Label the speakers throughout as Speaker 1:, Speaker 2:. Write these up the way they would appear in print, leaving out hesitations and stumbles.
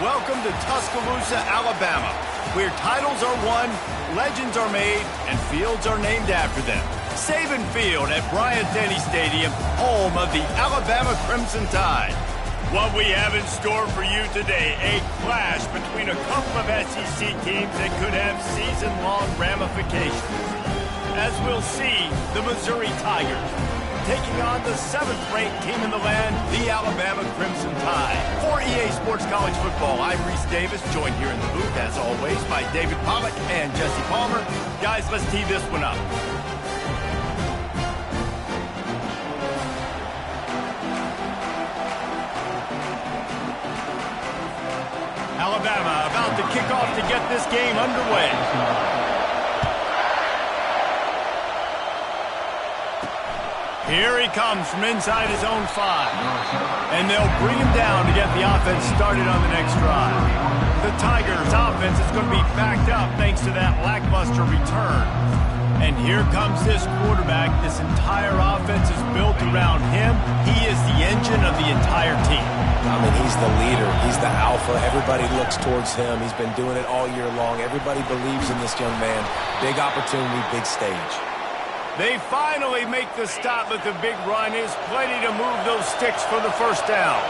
Speaker 1: Welcome to Tuscaloosa, Alabama, where titles are won, legends are made, and fields are named after them. Saban Field at Bryant-Denny Stadium, home of the Alabama Crimson Tide. What we have in store for you today, a clash between a couple of SEC teams that could have season-long ramifications. As we'll see, the Missouri Tigers taking on the 7th-ranked team in the land, the Alabama Crimson Tide. For EA Sports College Football, I'm Reese Davis, joined here in the booth, as always, by David Pollack and Jesse Palmer. Guys, let's tee this one up. Alabama about to kick off to get this game underway. Here he comes from inside his own 5. And they'll bring him down to get the offense started on the next drive. The Tigers' offense is going to be backed up thanks to that lackluster return. And here comes this quarterback. This entire offense is built around him. He is the engine of the entire team.
Speaker 2: I mean, he's the leader. He's the alpha. Everybody looks towards him. He's been doing it all year long. Everybody believes in this young man. Big opportunity, big stage.
Speaker 1: They finally make the stop, but the big run is plenty to move those sticks for the first down.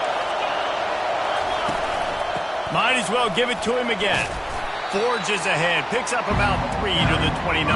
Speaker 1: Might as well give it to him again. Forges ahead, picks up about 3 to the 29.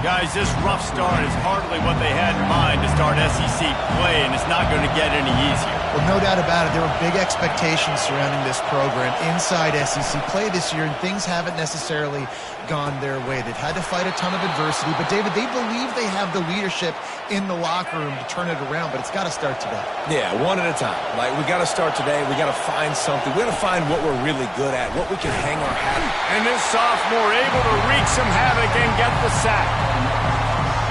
Speaker 1: Guys, this rough start is hardly what they had in mind to start SEC play, and it's not going to get any easier.
Speaker 3: Well, no doubt about it. There were big expectations surrounding this program inside SEC play this year, and things haven't necessarily gone their way. They've had to fight a ton of adversity, but David, they believe they have the leadership in the locker room to turn it around, but it's got to start today.
Speaker 2: Yeah, one at a time. Like, we got to start today. We got to find something. We got to find what we're really good at, what we can hang our hat on.
Speaker 1: And this sophomore able to wreak some havoc and get the sack.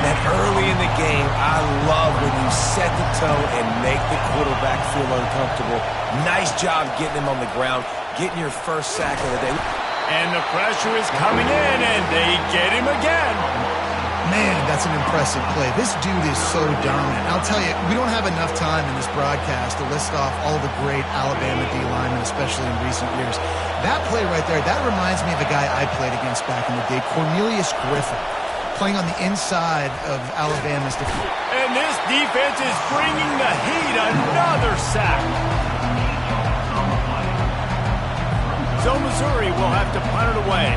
Speaker 2: And early in the game, I love when you set the tone and make the quarterback feel uncomfortable. Nice job getting him on the ground, getting your first sack of the day.
Speaker 1: And the pressure is coming in, and they get him again.
Speaker 3: Man, that's an impressive play. This dude is so dominant. I'll tell you, we don't have enough time in this broadcast to list off all the great Alabama D linemen, especially in recent years. That play right there, that reminds me of a guy I played against back in the day, Cornelius Griffin, playing on the inside of Alabama's defense.
Speaker 1: And this defense is bringing the heat. Another sack. So Missouri will have to punt it away.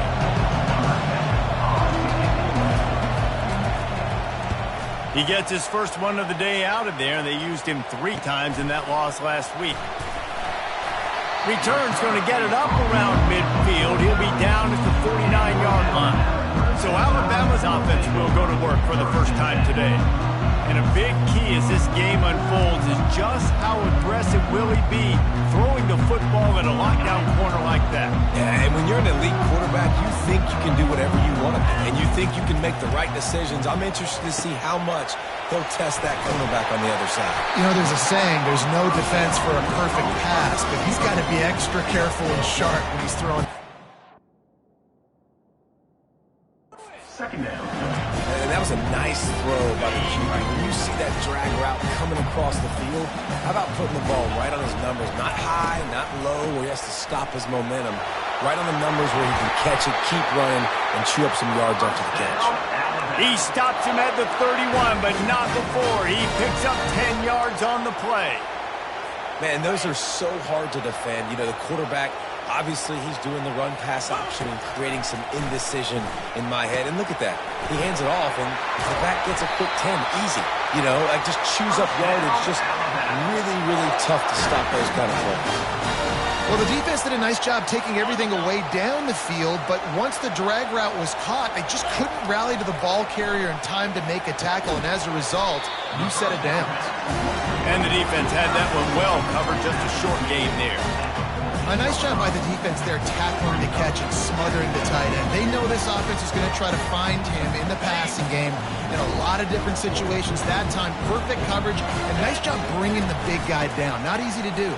Speaker 1: He gets his first one of the day out of there, and they used him 3 times in that loss last week. Return's going to get it up around midfield. He'll be down at the 49-yard line. So Alabama's offense will go to work for the first time today. And a big key as this game unfolds is just how aggressive will he be throwing the football at a lockdown corner like that.
Speaker 2: Yeah, and when you're an elite quarterback, you think you can do whatever you want to do, and you think you can make the right decisions. I'm interested to see how much he'll test that cornerback on the other side. You
Speaker 3: know, there's a saying, there's no defense for a perfect pass, but he's got to be extra careful and sharp when he's throwing.
Speaker 4: Second down.
Speaker 2: And that was a nice throw by the QB. When you see that drag route coming across the field, how about putting the ball right on his numbers? Not high, not low, where he has to stop his momentum. Right on the numbers where he can catch it, keep running, and chew up some yards after the catch.
Speaker 1: He stops him at the 31, but not before. He picks up 10 yards on the play.
Speaker 2: Man, those are so hard to defend. You know, the quarterback, obviously he's doing the run-pass option and creating some indecision in my head. And look at that. He hands it off, and the back gets a quick 10. Easy. You know, like just chews up yardage. Just really, really tough to stop those kind of plays.
Speaker 3: Well, the defense did a nice job taking everything away down the field, but once the drag route was caught, they just couldn't rally to the ball carrier in time to make a tackle, and as a result, new set of downs.
Speaker 1: And the defense had that one well covered, just a short gain there.
Speaker 3: A nice job by the defense there, tackling the catch and smothering the tight end. They know this offense is going to try to find him in the passing game in a lot of different situations. That time, perfect coverage, and nice job bringing the big guy down. Not easy to do.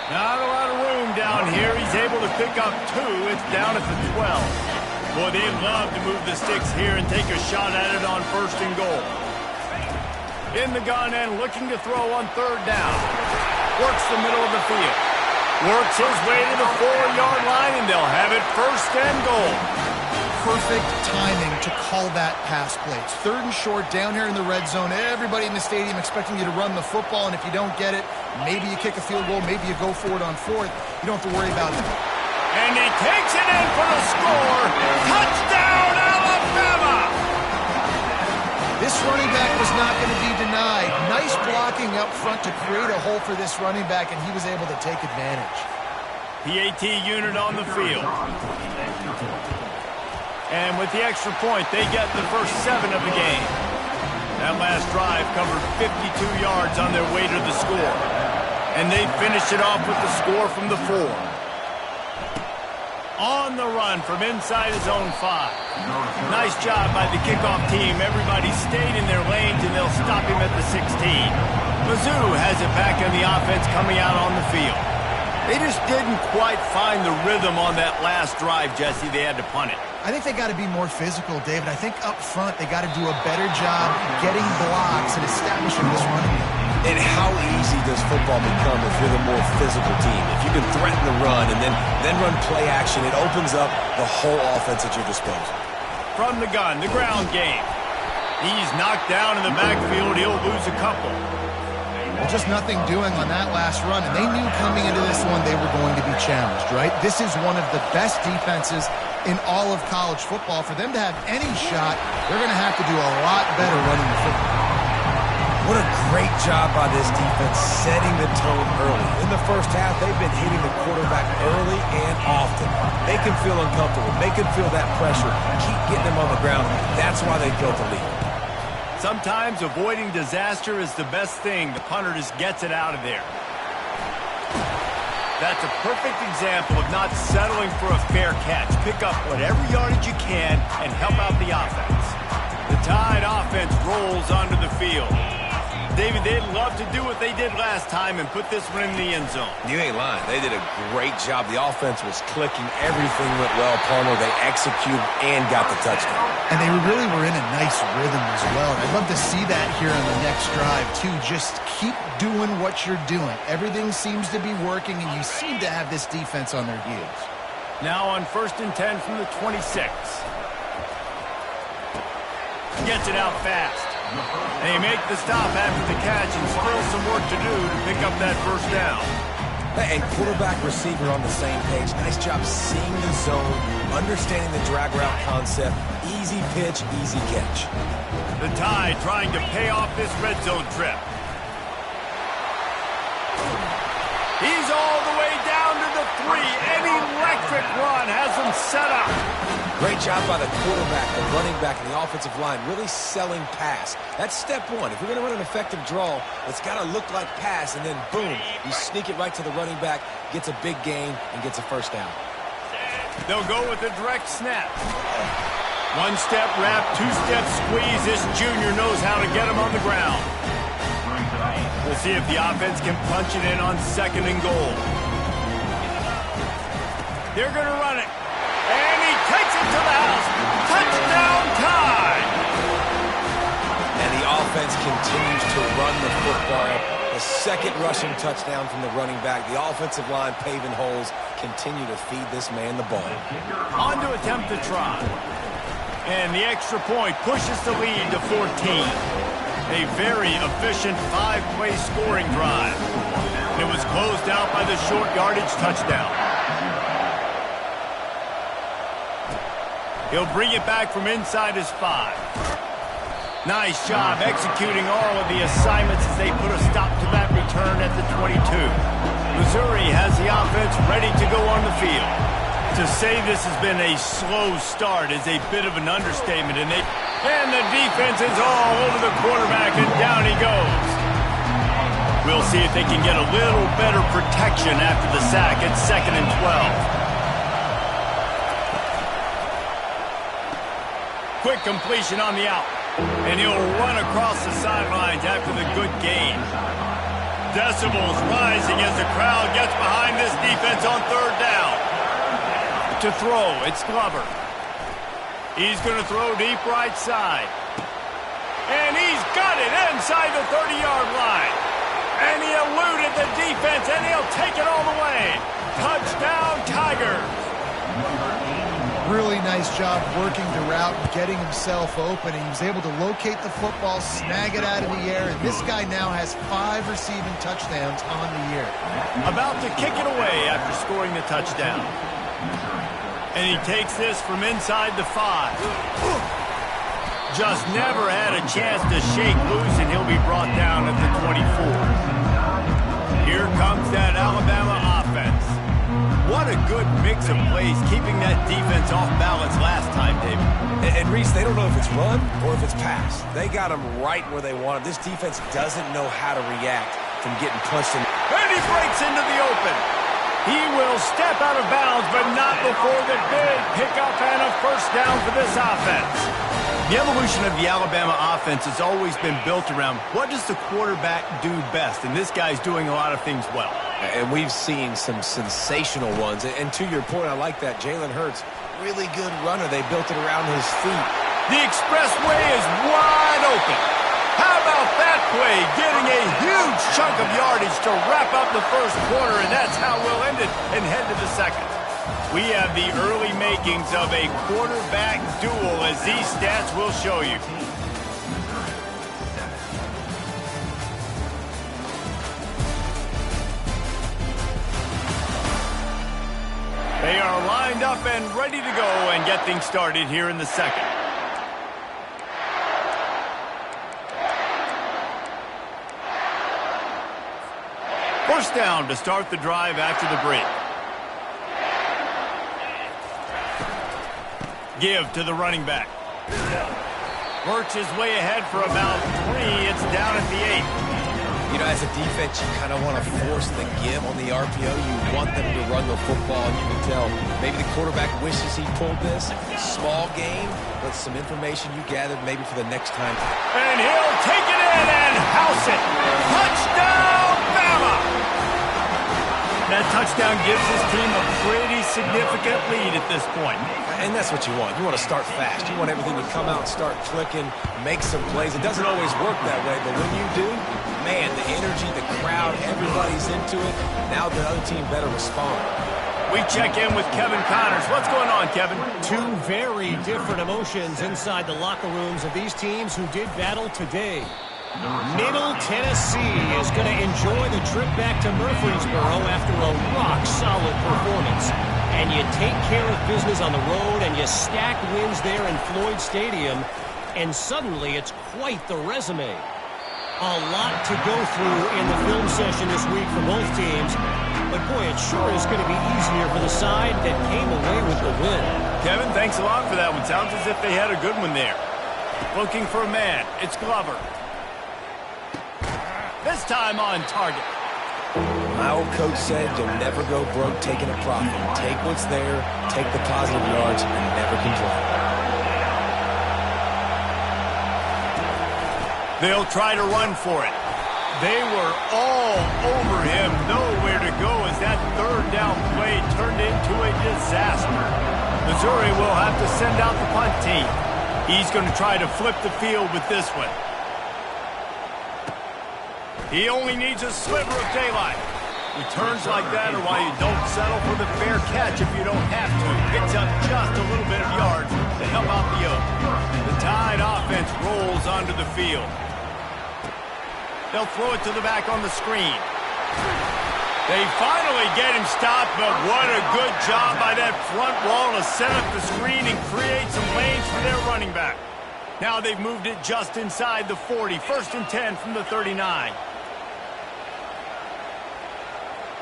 Speaker 1: Not a lot of room down here. He's able to pick up 2. It's down at the 12. Boy, they'd love to move the sticks here and take a shot at it on 1st and goal. In the gun and looking to throw on 3rd down. Works the middle of the field. Works his way to the 4-yard line, and they'll have it first and goal.
Speaker 3: Perfect timing to call that pass play. It's 3rd and short down here in the red zone. Everybody in the stadium expecting you to run the football, and if you don't get it, maybe you kick a field goal, maybe you go for it on 4th. You don't have to worry about it.
Speaker 1: And he takes it in for the score. Touchdown, Alabama!
Speaker 3: This running back was not going to be denied. Nice blocking up front to create a hole for this running back, and he was able to take advantage.
Speaker 1: PAT unit on the field. And with the extra point, they get the first 7 of the game. That last drive covered 52 yards on their way to the score. And they finished it off with the score from the 4. On the run from inside his own 5. Nice job by the kickoff team. Everybody stayed in their lanes, and they'll stop him at the 16. Mizzou has it back in the offense coming out on the field. They just didn't quite find the rhythm on that last drive, Jesse. They had to punt it.
Speaker 3: I think they got to be more physical, David. I think up front they got to do a better job getting blocks and establishing this running game.
Speaker 2: And how easy does football become if you're the more physical team? If you can threaten the run and then run play action, it opens up the whole offense at your disposal.
Speaker 1: From the gun, the ground game. He's knocked down in the backfield. He'll lose a couple.
Speaker 3: Well, just nothing doing on that last run, and they knew coming into this one they were going to be challenged, right? This is one of the best defenses in all of college football. For them to have any shot, they're going to have to do a lot better running the football.
Speaker 2: What a great job by this defense setting the tone early. In the first half, they've been hitting the quarterback early and often. They can feel uncomfortable. They can feel that pressure. Keep getting them on the ground. That's why they built the lead.
Speaker 1: Sometimes avoiding disaster is the best thing. The punter just gets it out of there. That's a perfect example of not settling for a fair catch. Pick up whatever yardage you can and help out the offense. The Tide offense rolls onto the field. David, they'd love to do what they did last time and put this one in the end zone.
Speaker 2: You ain't lying. They did a great job. The offense was clicking. Everything went well, Palmer. They executed and got the touchdown.
Speaker 3: And they really were in a nice rhythm as well. I'd love to see that here on the next drive, too. Just keep doing what you're doing. Everything seems to be working, and you seem to have this defense on their heels.
Speaker 1: Now on 1st and 10 from the 26. Gets it out fast. They make the stop after the catch, and still some work to do to pick up that first down.
Speaker 2: And quarterback receiver on the same page. Nice job seeing the zone, understanding the drag route concept. Easy pitch, easy catch.
Speaker 1: The Tide trying to pay off this red zone trip. He's all the way down to the 3. An electric run has him set up.
Speaker 2: Great job by the quarterback, the running back, and the offensive line really selling pass. That's step one. If you're going to run an effective draw, it's got to look like pass, and then boom, you sneak it right to the running back, gets a big gain, and gets a first down.
Speaker 1: They'll go with a direct snap. One-step wrap, two-step squeeze. This junior knows how to get him on the ground. We'll see if the offense can punch it in on 2nd and goal. They're going to run it. And he takes it to the house. Touchdown Tide!
Speaker 2: And the offense continues to run the football. The 2nd rushing touchdown from the running back. The offensive line paving holes. Continue to feed this man the ball.
Speaker 1: On to attempt to try. And the extra point pushes the lead to 14. A very efficient 5-play scoring drive. And it was closed out by the short yardage touchdown. He'll bring it back from inside his 5. Nice job executing all of the assignments as they put a stop to that return at the 22. Missouri has the offense ready to go on the field. To say this has been a slow start is a bit of an understatement. And the defense is all over the quarterback, and down he goes. We'll see if they can get a little better protection after the sack at 2nd and 12. Quick completion on the out. And he'll run across the sidelines after the good gain. Decibels rising as the crowd gets behind this defense on 3rd down. To throw, it's Glover. He's going to throw deep right side. And he's got it inside the 30-yard line. And he eluded the defense, and he'll take it all the way. Touchdown, Tigers.
Speaker 3: Really nice job working the route and getting himself open. He was able to locate the football, snag it out of the air, and this guy now has 5 receiving touchdowns on the year.
Speaker 1: About to kick it away after scoring the touchdown. And he takes this from inside the 5. Just never had a chance to shake loose, and he'll be brought down at the 24. Here comes that Alabama offense. What a good mix of plays, keeping that defense off balance last time, David.
Speaker 2: And Reese, they don't know if it's run or if it's pass. They got them right where they want them. This defense doesn't know how to react from getting punched in.
Speaker 1: And he breaks into the open. He will step out of bounds, but not before the big pickup and a first down for this offense. The evolution of the Alabama offense has always been built around what does the quarterback do best, and this guy's doing a lot of things well.
Speaker 2: And we've seen some sensational ones. And to your point, I like that. Jalen Hurts, really good runner. They built it around his feet.
Speaker 1: The expressway is wide open. How about that play? Getting a huge chunk of yardage to wrap up the first quarter, and that's how we'll end it and head to the second. We have the early makings of a quarterback duel, as these stats will show you. They are lined up and ready to go and get things started here in the second. First down to start the drive after the break. Give to the running back. Works his way ahead for about 3. It's down at the 8.
Speaker 2: You know, as a defense, you kind of want to force the give on the RPO. You want them to run the football, and you can tell maybe the quarterback wishes he pulled this. Small game, but some information you gathered maybe for the next time.
Speaker 1: And he'll take it in and house it. Touchdown, Bama! That touchdown gives his team a pretty significant lead at this point.
Speaker 2: And that's what you want. You want to start fast. You want everything to come out and start clicking, make some plays. It doesn't always work that way, but when you do, man, the energy, the crowd, everybody's into it. Now the other team better respond.
Speaker 1: We check in with Kevin Connors. What's going on, Kevin?
Speaker 5: 2 very different emotions inside the locker rooms of these teams who did battle today. Middle Tennessee is going to enjoy the trip back to Murfreesboro after a rock-solid performance. And you take care of business on the road, and you stack wins there in Floyd Stadium, and suddenly it's quite the resume. A lot to go through in the film session this week for both teams, but boy, it sure is going to be easier for the side that came away with the win.
Speaker 1: Kevin, thanks a lot for that one. Sounds as if they had a good one there. Looking for a man. It's Glover. This time on target.
Speaker 2: My old coach said you'll never go broke taking a profit. Take what's there, take the positive yards, and never complain.
Speaker 1: They'll try to run for it. They were all over him. Nowhere to go as that third down play turned into a disaster. Missouri will have to send out the punt team. He's going to try to flip the field with this one. He only needs a sliver of daylight. Returns like that are why you don't settle for the fair catch if you don't have to. Picks up just a little bit of yards to help out the Oak. The Tide offense rolls onto the field. They'll throw it to the back on the screen. They finally get him stopped, but what a good job by that front wall to set up the screen and create some lanes for their running back. Now they've moved it just inside the 40. 1st and 10 from the 39.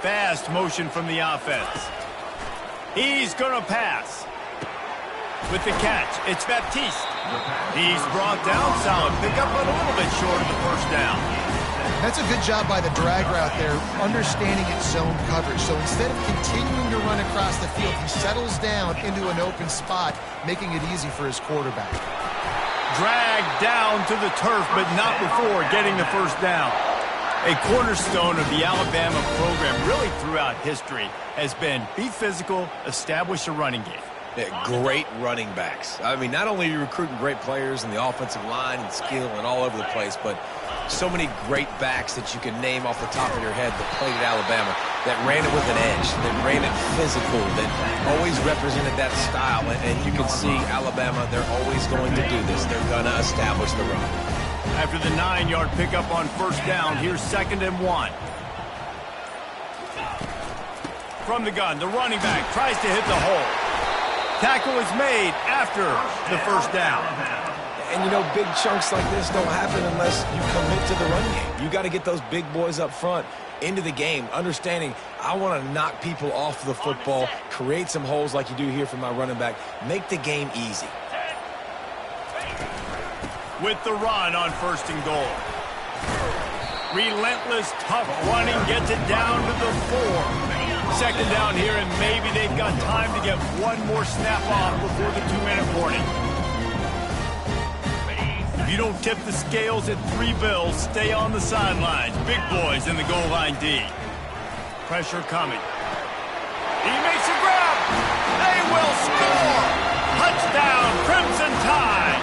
Speaker 1: Fast motion from the offense. He's going to pass. With the catch, it's Baptiste. He's brought down. Solid pickup, but a little bit short of the first down.
Speaker 3: That's a good job by the drag route there, understanding its zone coverage. So instead of continuing to run across the field, he settles down into an open spot, making it easy for his quarterback.
Speaker 1: Dragged down to the turf, but not before getting the first down. A cornerstone of the Alabama program really throughout history has been be physical, establish a running game.
Speaker 2: Yeah, great running backs. I mean, not only are you recruiting great players in the offensive line and skill and all over the place, but so many great backs that you can name off the top of your head that played at Alabama, that ran it with an edge, that ran it physical, that always represented that style. And you can see Alabama, they're always going to do this. They're going to establish the run.
Speaker 1: After the 9-yard pickup on first down, here's 2nd and 1. From the gun, the running back tries to hit the hole. Tackle is made after the first down.
Speaker 2: And, you know, big chunks like this don't happen unless you commit to the run game. You got to get those big boys up front into the game, understanding I want to knock people off the football, create some holes like you do here for my running back, make the game easy.
Speaker 1: With the run on 1st and goal. Relentless, tough running gets it down to the 4. 2nd down here, and maybe they've got time to get one more snap off before the 2-minute warning. If you don't tip the scales at 3 bills, stay on the sidelines. Big boys in the goal line D. Pressure coming. He makes a grab. They will score. Touchdown, Crimson Tide.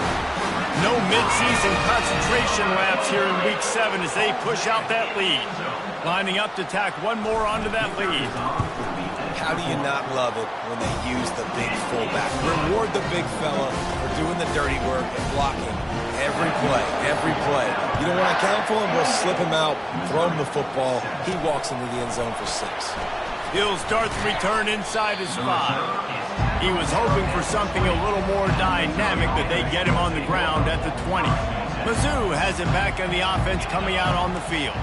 Speaker 1: No midseason concentration laps here in Week 7 as they push out that lead. Lining up to tack one more onto that lead.
Speaker 2: How do you not love it when they use the big fullback? Reward the big fella for doing the dirty work and blocking every play, every play. You don't want to count for him? We'll slip him out, throw him the football. He walks into the end zone for 6.
Speaker 1: He'll start the return inside his 5. He was hoping for something a little more dynamic, but they get him on the ground at the 20. Mizzou has it back on the offense coming out on the field.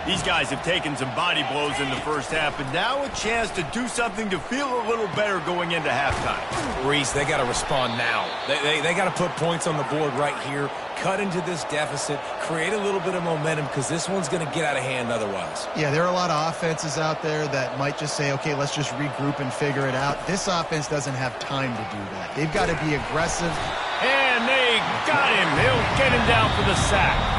Speaker 1: These guys have taken some body blows in the first half, but now a chance to do something to feel a little better going into halftime.
Speaker 2: Reese, they got to respond now. They got to put points on the board right here, cut into this deficit, create a little bit of momentum because this one's going to get out of hand otherwise.
Speaker 3: Yeah, there are a lot of offenses out there that might just say, okay, let's just regroup and figure it out. This offense doesn't have time to do that. They've got to be aggressive.
Speaker 1: And they got him. They'll get him down for the sack.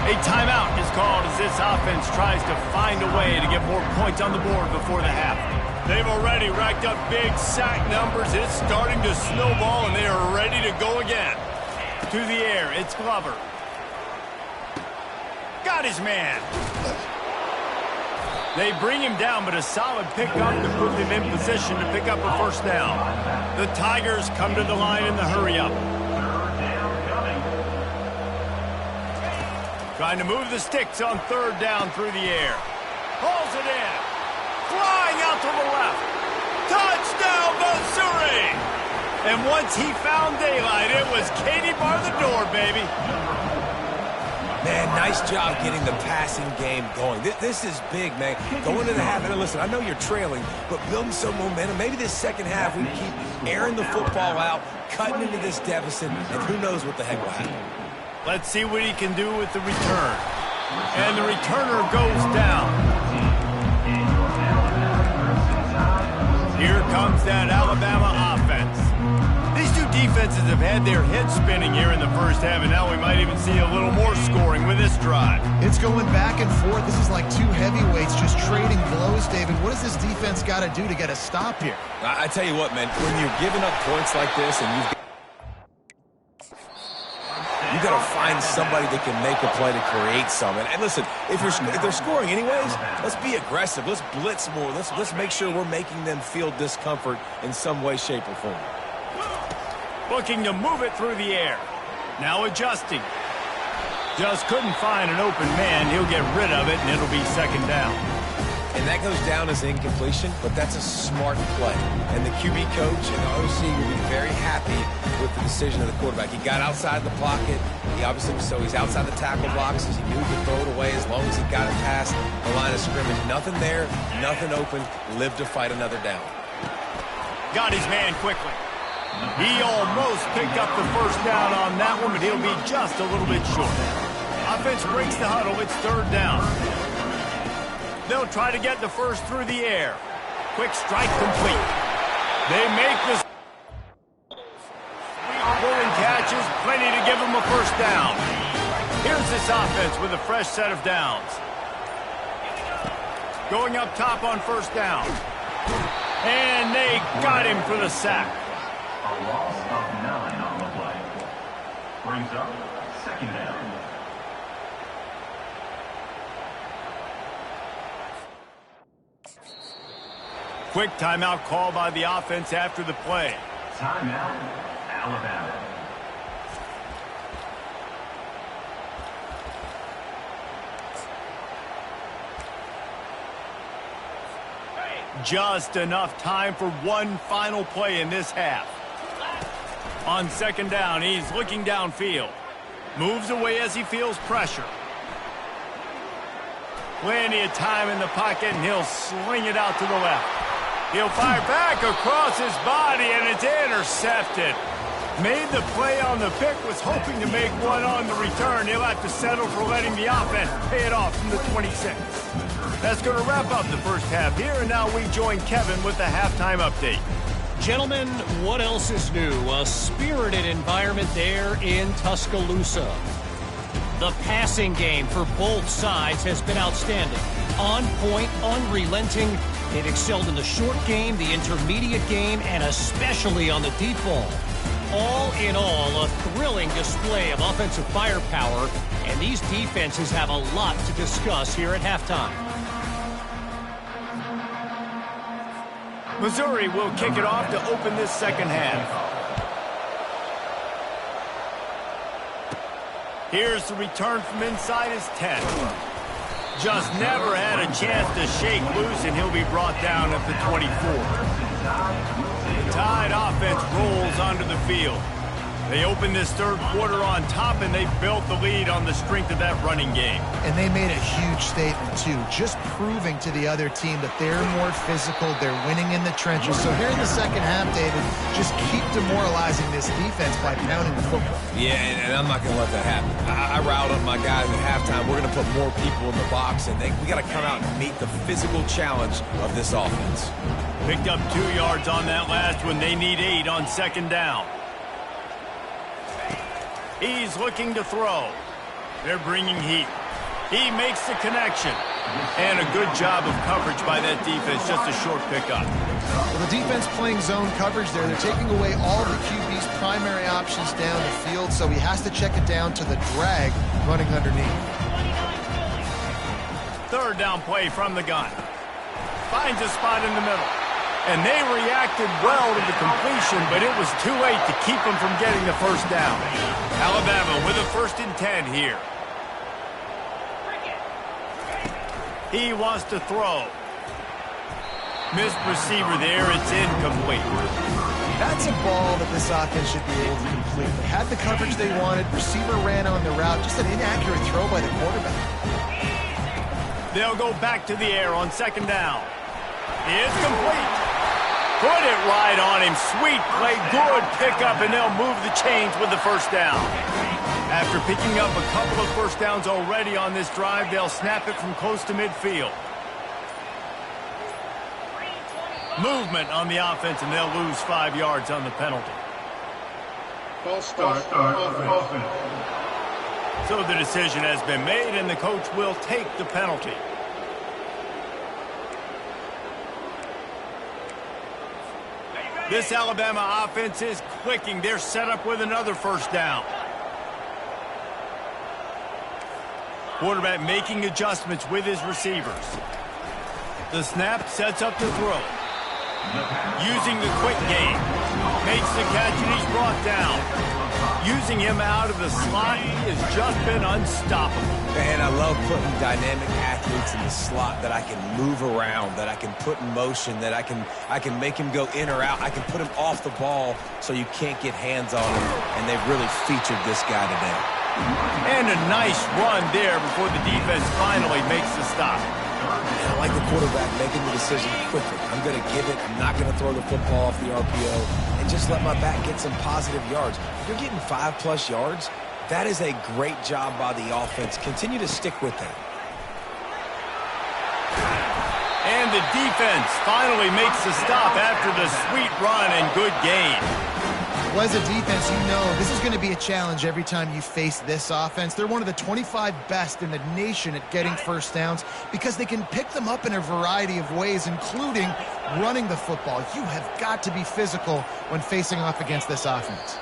Speaker 1: A timeout is called as this offense tries to find a way to get more points on the board before the half. They've already racked up big sack numbers. It's starting to snowball, and they are ready to go again. To the air, it's Glover. Got his man. They bring him down, but a solid pickup to put them in position to pick up a first down. The Tigers come to the line in the hurry-up. Trying to move the sticks on 3rd down through the air. Hauls it in. Flying out to the left. Touchdown, Missouri! And once he found daylight, it was Katie bar the door, baby.
Speaker 2: Man, nice job getting the passing game going. This is big, man. Going to the half. And listen, I know you're trailing, but building some momentum. Maybe this second half we keep airing the football out, cutting into this deficit, and who knows what the heck will happen.
Speaker 1: Let's see what he can do with the return. And the returner goes down. Here comes that Alabama offense. These two defenses have had their heads spinning here in the first half, and now we might even see a little more scoring with this drive.
Speaker 3: It's going back and forth. This is like two heavyweights just trading blows, David. What does this defense got to do to get a stop here?
Speaker 2: I tell you what, man, when you're giving up points like this and you got to find somebody that can make a play to create some. And listen, if they're scoring anyways, let's be aggressive. Let's blitz more. Let's make sure we're making them feel discomfort in some way, shape, or form.
Speaker 1: Looking to move it through the air. Now adjusting. Just couldn't find an open man. He'll get rid of it, and it'll be 2nd down.
Speaker 2: And that goes down as incompletion, but that's a smart play. And the QB coach and the OC will be very happy with the decision of the quarterback. He got outside the pocket. He's outside the tackle box. He knew he could throw it away as long as he got it past the line of scrimmage. Nothing there, nothing open. Live to fight another down.
Speaker 1: Got his man quickly. He almost picked up the first down on that one, but he'll be just a little bit short. Offense breaks the huddle. It's 3rd down. They'll try to get the first through the air. Quick strike complete. They make the pulling catches, plenty to give them a first down. Here's this offense with a fresh set of downs. Going up top on 1st down. And they got him for the sack.
Speaker 4: Loss of 9 on the play. Brings up 2nd down.
Speaker 1: Quick timeout call by the offense after the play.
Speaker 4: Timeout, Alabama.
Speaker 1: Just enough time for one final play in this half. On 2nd down, he's looking downfield. Moves away as he feels pressure. Plenty of time in the pocket, and he'll sling it out to the left. He'll fire back across his body, and it's intercepted. Made the play on the pick, was hoping to make one on the return. He'll have to settle for letting the offense pay it off from the 26. That's going to wrap up the first half here, and now we join Kevin with the halftime update.
Speaker 5: Gentlemen, what else is new? A spirited environment there in Tuscaloosa. The passing game for both sides has been outstanding. On point, unrelenting. They've excelled in the short game, the intermediate game, and especially on the deep ball. All in all, a thrilling display of offensive firepower, and these defenses have a lot to discuss here at halftime.
Speaker 1: Missouri will kick it off to open this second half. Here's the return from inside his 10. Just never had a chance to shake loose, and he'll be brought down at the 24. The Tide offense rolls onto the field. They opened this third quarter on top, and they built the lead on the strength of that running game.
Speaker 3: And they made a huge statement, too, just proving to the other team that they're more physical, they're winning in the trenches. So here in the second half, David, just keep demoralizing this defense by pounding the football.
Speaker 2: Yeah, and I'm not going to let that happen. I riled up my guys at halftime. We're going to put more people in the box, and we got to come out and meet the physical challenge of this offense.
Speaker 1: Picked up 2 yards on that last one. They need 8 on 2nd down. He's looking to throw. They're bringing heat. He makes the connection. And a good job of coverage by that defense. Just a short pickup.
Speaker 3: Well, the defense playing zone coverage there. They're taking away all the QB's primary options down the field, so he has to check it down to the drag running underneath.
Speaker 1: 3rd down play from the gun. Finds a spot in the middle. And they reacted well to the completion, but it was too late to keep them from getting the first down. Alabama with a 1st and 10 here. He wants to throw. Missed receiver there. It's incomplete.
Speaker 3: That's a ball that this offense should be able to complete. They had the coverage they wanted. Receiver ran on the route. Just an inaccurate throw by the quarterback.
Speaker 1: They'll go back to the air on 2nd down. It's complete. Put it right on him. Sweet play. Good pickup, and they'll move the chains with the 1st down. After picking up a couple of 1st downs already on this drive, they'll snap it from close to midfield. Movement on the offense, and they'll lose 5 yards on the penalty.
Speaker 4: False start offense.
Speaker 1: So the decision has been made, and the coach will take the penalty. This Alabama offense is clicking. They're set up with another 1st down. Quarterback making adjustments with his receivers. The snap sets up the throw. Using the quick game. Makes the catch, and he's brought down. Using him out of the slot, he has just been unstoppable.
Speaker 2: And I love putting dynamic athletes in the slot that I can move around, that I can put in motion, that I can make him go in or out. I can put him off the ball so you can't get hands on him, and they've really featured this guy today.
Speaker 1: And a nice run there before the defense finally makes the stop.
Speaker 2: And I like the quarterback making the decision quickly. I'm going to give it. I'm not going to throw the football off the RPO and just let my back get some positive yards. If you're getting 5+ yards, that is a great job by the offense. Continue to stick with that.
Speaker 1: And the defense finally makes the stop after the sweet run and good gain.
Speaker 3: Well, as a defense, you know this is going to be a challenge every time you face this offense. They're one of the 25 best in the nation at getting first downs because they can pick them up in a variety of ways, including running the football. You have got to be physical when facing off against this offense.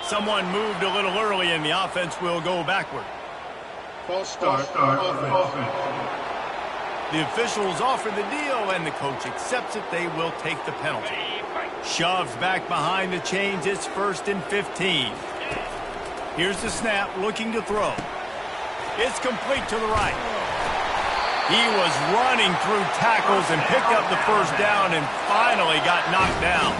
Speaker 1: Someone moved a little early, and the offense will go backward.
Speaker 4: False start offense.
Speaker 1: The officials offer the deal, and the coach accepts it. They will take the penalty. Shoves back behind the chains. It's 1st and 15. Here's the snap, looking to throw. It's complete to the right. He was running through tackles and picked up the first down and finally got knocked down.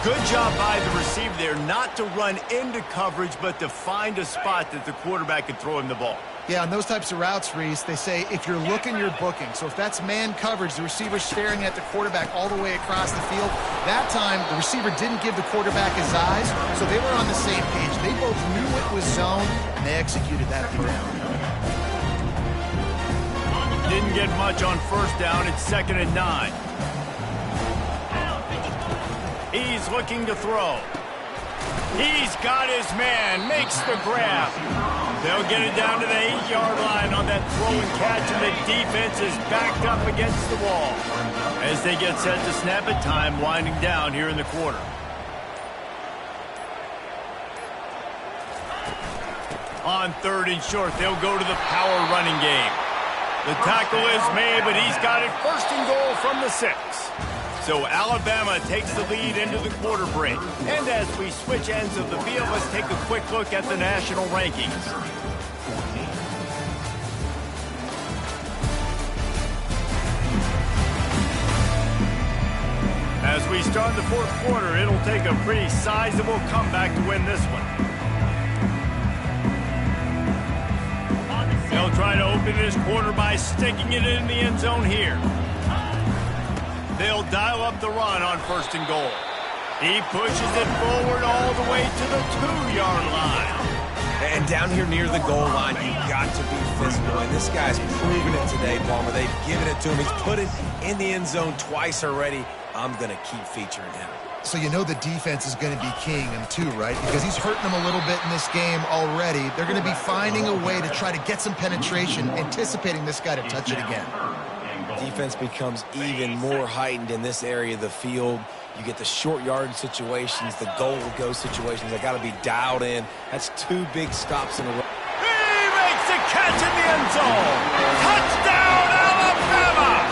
Speaker 1: Good job by the receiver there not to run into coverage, but to find a spot that the quarterback could throw him the ball.
Speaker 3: Yeah, on those types of routes, Reese, they say if you're looking, you're booking. So if that's man coverage, the receiver's staring at the quarterback all the way across the field. That time, the receiver didn't give the quarterback his eyes, so they were on the same page. They both knew it was zone, and they executed that down.
Speaker 1: Didn't get much on first down. It's 2nd and 9. He's looking to throw. He's got his man, makes the grab. They'll get it down to the 8-yard line on that throw and catch, and the defense is backed up against the wall. As they get set to snap it, time winding down here in the quarter. On 3rd and short, they'll go to the power running game. The tackle is made, but he's got it 1st and goal from the 6. So Alabama takes the lead into the quarter break. And as we switch ends of the field, let's take a quick look at the national rankings. As we start the 4th quarter, it'll take a pretty sizable comeback to win this one. They'll try to open this quarter by sticking it in the end zone here. They'll dial up the run on 1st and goal. He pushes it forward all the way to the 2-yard line.
Speaker 2: And down here near the goal line, you've got to be physical. And this guy's proven it today, Palmer. They've given it to him. He's put it in the end zone twice already. I'm going to keep featuring him.
Speaker 3: So you know the defense is going to be keying him too, right? Because he's hurting them a little bit in this game already. They're going to be finding a way to try to get some penetration, anticipating this guy to touch it again.
Speaker 2: Defense becomes even more heightened in this area of the field. You get the short yard situations, the goal-to-go situations. They got to be dialed in. That's 2 big stops in a row.
Speaker 1: He makes the catch in the end zone. Touchdown, Alabama!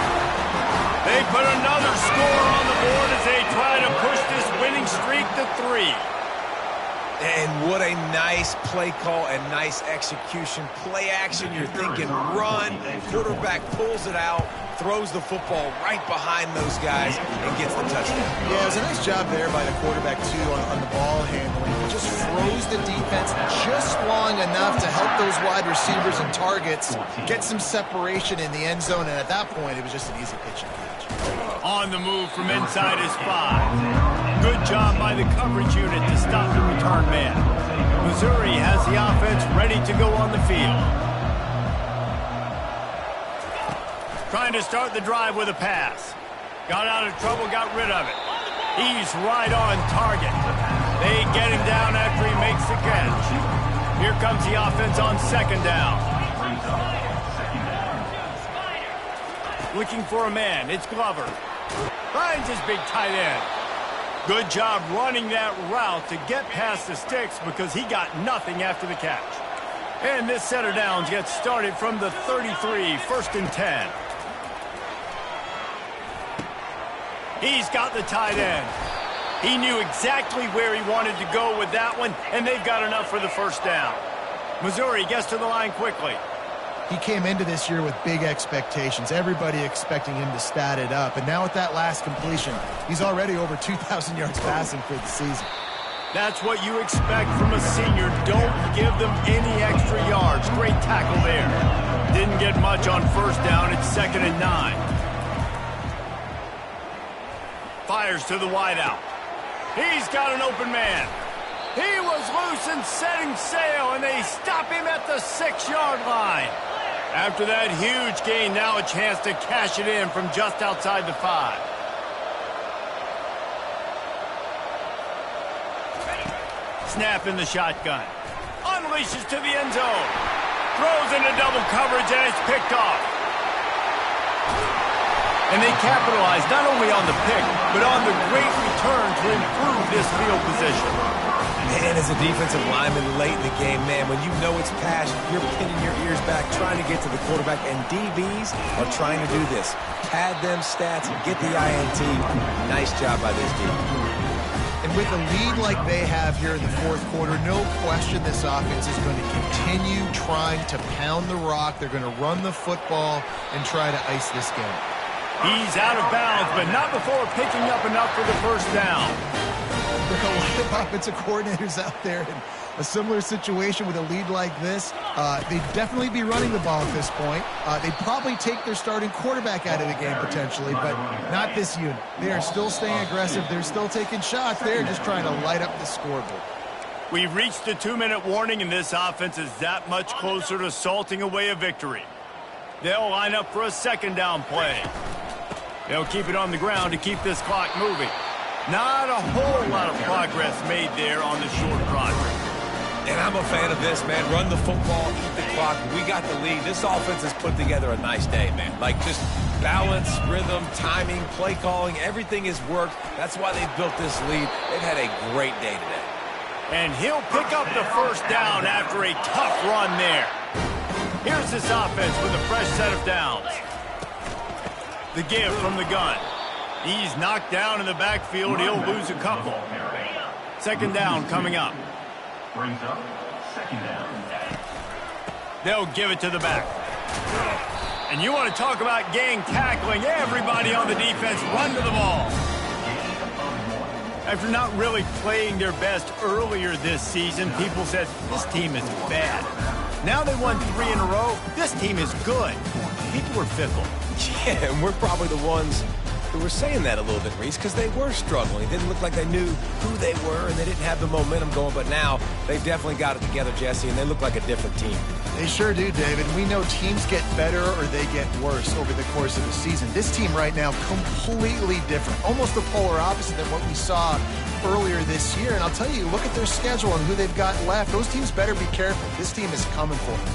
Speaker 1: They put another score on the board as they try to push this winning streak to 3.
Speaker 2: And what a nice play call and nice execution. Play action, you're thinking run. Quarterback pulls it out, throws the football right behind those guys, and gets the touchdown.
Speaker 3: Yeah, it was a nice job there by the quarterback, too, on the ball handling. He just froze the defense just long enough to help those wide receivers and targets get some separation in the end zone, and at that point, it was just an easy pitch and catch.
Speaker 1: On the move from inside his 5. Good job by the coverage unit to stop the return man. Missouri has the offense ready to go on the field. Trying to start the drive with a pass. Got out of trouble, got rid of it. He's right on target. They get him down after he makes the catch. Here comes the offense on 2nd down. Looking for a man. It's Glover. Finds his big tight end. Good job running that route to get past the sticks because he got nothing after the catch. And this set of downs gets started from the 33, 1st and 10. He's got the tight end. He knew exactly where he wanted to go with that one, and they've got enough for the 1st down. Missouri gets to the line quickly.
Speaker 3: He came into this year with big expectations. Everybody expecting him to stat it up. And now with that last completion, he's already over 2,000 yards passing for the season.
Speaker 1: That's what you expect from a senior. Don't give them any extra yards. Great tackle there. Didn't get much on 1st down. It's 2nd and 9. Fires to the wideout. He's got an open man. He was loose and setting sail, and they stop him at the 6-yard line. After that huge gain, now a chance to cash it in from just outside the 5. snap in the shotgun. Unleashes to the end zone. Throws into double coverage, and it's picked off. And they capitalize not only on the pick, but on the great return to improve this field position.
Speaker 2: Man, as a defensive lineman late in the game, man, when you know it's pass, you're pinning your ears back, trying to get to the quarterback, and DBs are trying to do this. Pad them stats, get the INT. Nice job by this team.
Speaker 3: And with a lead like they have here in the fourth quarter, no question this offense is going to continue trying to pound the rock. They're going to run the football and try to ice this game.
Speaker 1: He's out of bounds, but not before picking up enough for the first down.
Speaker 3: There are a lot of offensive coordinators out there in a similar situation with a lead like this. They'd definitely be running the ball at this point. They'd probably take their starting quarterback out of the game potentially, but not this unit. They are still staying aggressive. They're still taking shots. They're just trying to light up the scoreboard.
Speaker 1: We've reached the 2-minute warning, and this offense is that much closer to salting away a victory. They'll line up for a second down play. They'll keep it on the ground to keep this clock moving. Not a whole lot of progress made there on the short project.
Speaker 2: And I'm a fan of this, man. Run the football, eat the clock. We got the lead. This offense has put together a nice day, man. Like, just balance, rhythm, timing, play calling, everything has worked. That's why they've built this lead. They've had a great day today.
Speaker 1: And he'll pick up the first down after a tough run there. Here's this offense with a fresh set of downs. The give from the gun. He's knocked down in the backfield. He'll lose a couple. Second down coming up.
Speaker 4: Brings up second down.
Speaker 1: They'll give it to the back. And you want to talk about gang tackling. Everybody on the defense run to the ball. After not really playing their best earlier this season, people said, this team is bad. Now they won 3 in a row. This team is good. People were fickle.
Speaker 2: Yeah, and we're probably the ones who were saying that a little bit, Reese, because they were struggling. It didn't look like they knew who they were, and they didn't have the momentum going. But now they've definitely got it together, Jesse, and they look like a different team.
Speaker 3: They sure do, David. We know teams get better or they get worse over the course of the season. This team right now, completely different. Almost the polar opposite than what we saw earlier this year. And I'll tell you, look at their schedule and who they've got left. Those teams better be careful. This team is coming for them.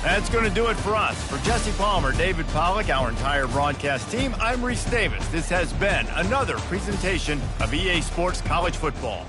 Speaker 1: That's going to do it for us. For Jesse Palmer, David Pollack, our entire broadcast team, I'm Reese Davis. This has been another presentation of EA Sports College Football.